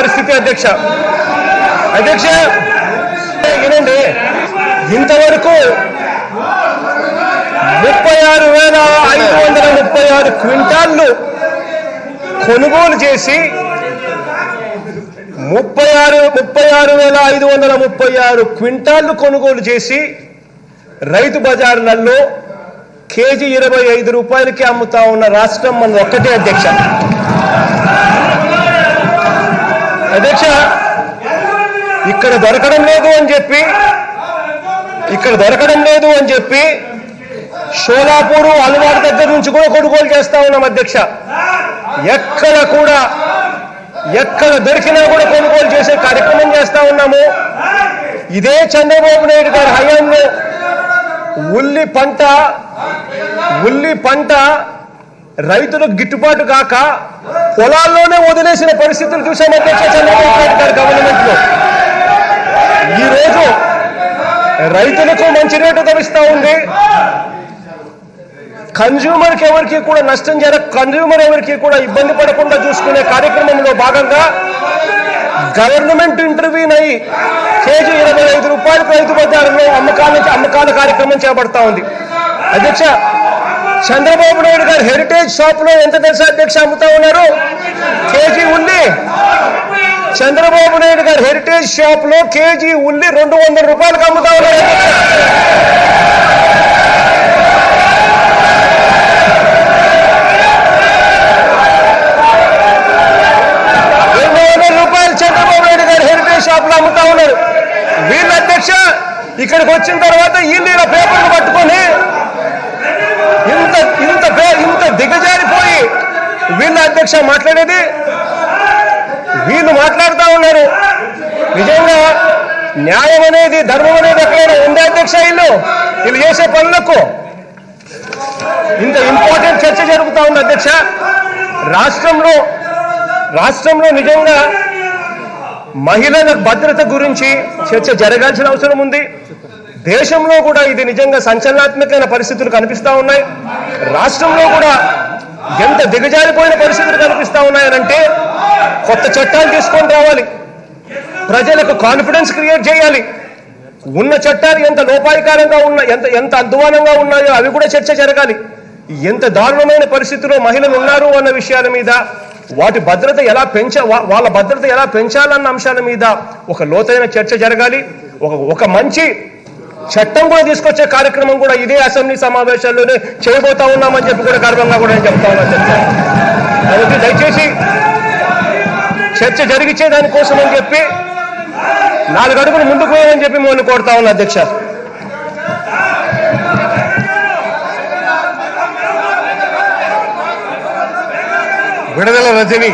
పరిస్థితి అధ్యక్ష. అధ్యక్ష ఏనండి, ఇంతవరకు 36,536 క్వింటాళ్ళు కొనుగోలు చేసి 36,536 క్వింటాళ్ళు కొనుగోలు చేసి రైతు బజార్లలో కేజీ 25 రూపాయలకి అమ్ముతా ఉన్న రాష్ట్రం మన ఒక్కటే అధ్యక్ష. అధ్యక్ష ఇక్కడ దొరకడం లేదు అని చెప్పి షోలాపూరు అల్వార్ దగ్గర నుంచి కూడా కొనుగోలు చేస్తా ఉన్నాం అధ్యక్ష. ఎక్కడ దొరికినా కూడా కొనుగోలు చేసే కార్యక్రమం చేస్తా ఉన్నాము. ఇదే చంద్రబాబు నాయుడు గారి హయాంలో ఉల్లి పంట రైతులకు గిట్టుబాటు కాక పొలాల్లోనే వదిలేసిన పరిస్థితులు చూసాం అధ్యక్ష చంద్రబాబు నాయుడు గారి గవర్నమెంట్ లో. ఈరోజు రైతులకు మంచి రేటు లభిస్తూ ఉంది. కన్జ్యూమర్కి ఎవరికి కూడా నష్టం కన్జ్యూమర్ ఎవరికి కూడా ఇబ్బంది పడకుండా చూసుకునే కార్యక్రమంలో భాగంగా గవర్నమెంట్ ఇంటర్వ్యూన్ అయ్యి కేజీ 25 రూపాయలకు రైతు బజారులో అమ్మకాల కార్యక్రమం చేపడతా ఉంది అధ్యక్ష. చంద్రబాబు నాయుడు గారు హెరిటేజ్ షాప్ లో ఎంత తెలుసా అధ్యక్ష అమ్ముతా ఉన్నారు కేజీ ఉల్లి? చంద్రబాబు నాయుడు గారు హెరిటేజ్ షాప్ లో కేజీ ఉల్లి 200 రూపాయలకు అమ్ముతా ఉన్నారు. 200 రూపాయలు చంద్రబాబు నాయుడు గారు హెరిటేజ్ షాప్ లో అమ్ముతా ఉన్నారు. వీళ్ళ అధ్యక్ష ఇక్కడికి వచ్చిన తర్వాత వీళ్ళు పేపర్లు పట్టుకొని ఇంత దిగజారిపోయి వీళ్ళ అధ్యక్ష మాట్లాడేది, వీళ్ళు మాట్లాడుతూ ఉన్నారు. నిజంగా న్యాయం అనేది ధర్మం అనేది ఎక్కడైనా ఉండే అధ్యక్ష? వీళ్ళు చేసే పనులకు ఇంత ఇంపార్టెంట్ చర్చ జరుగుతూ ఉంది అధ్యక్ష. రాష్ట్రంలో నిజంగా మహిళల భద్రత గురించి చర్చ జరగాల్సిన అవసరం ఉంది. దేశంలో కూడా ఇది నిజంగా సంచలనాత్మకమైన పరిస్థితులు కనిపిస్తూ ఉన్నాయి. రాష్ట్రంలో కూడా ఎంత దిగజారిపోయిన పరిస్థితులు కనిపిస్తూ ఉన్నాయనంటే కొత్త చట్టాలు తీసుకొని రావాలి, ప్రజలకు కాన్ఫిడెన్స్ క్రియేట్ చేయాలి. ఉన్న చట్టాలు ఎంత లోపాయికారంగా ఎంత అధ్వానంగా ఉన్నాయో అవి కూడా చర్చ జరగాలి. ఎంత దారుణమైన పరిస్థితుల్లో మహిళలు ఉన్నారు అన్న విషయాల మీద, వాటి భద్రత వాళ్ళ భద్రత ఎలా పెంచాలన్న అంశాల మీద ఒక లోతైన చర్చ జరగాలి. ఒక మంచి చట్టం కూడా తీసుకొచ్చే కార్యక్రమం కూడా ఇదే అసెంబ్లీ సమావేశాల్లోనే చేయబోతా ఉన్నామని చెప్పి కూడా గర్వంగా కూడా నేను చెప్తా ఉన్నా చర్చ. కాబట్టి దయచేసి చర్చ జరిగించే దానికోసం అని చెప్పి 4 అడుగులు ముందుకు పోయని చెప్పి మిమ్మల్ని కోరుతా ఉన్నా అధ్యక్ష. విడుదల రజని